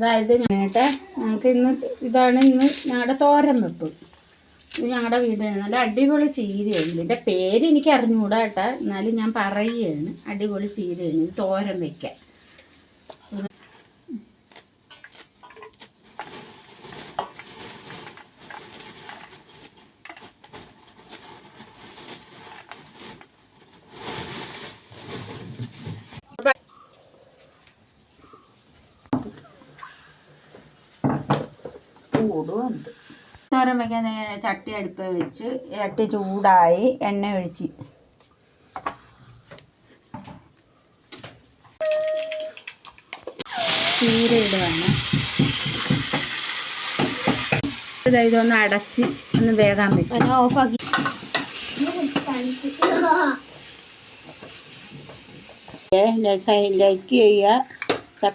അതായത് ഞങ്ങളുടെ ഞങ്ങൾക്ക് ഇന്ന് ഞങ്ങളുടെ തോരൻ വെപ്പ്. ഇത് ഞങ്ങളുടെ വീടാണ്. നല്ല അടിപൊളി ചീരയാണ്. ഇതിൻ്റെ പേര് എനിക്ക് അറിഞ്ഞുകൂടാ കേട്ടോ, എന്നാലും ഞാൻ പറയുകയാണ്. അടിപൊളി ചീരയാണ് ഇത് തോരൻ വയ്ക്കാൻ. കൂടുണ്ട്. തോരൻ വയ്ക്കാൻ ചട്ടി അടുപ്പ് വെച്ച് ചട്ടി ചൂടായി എണ്ണ ഒഴിച്ച് ചീര ഇടുവാണ്. ഇതൊന്ന് അടച്ച് ഒന്ന് വേഗം വെക്കും. ഓഫാക്കി ലൈക്ക് ചെയ്യുക.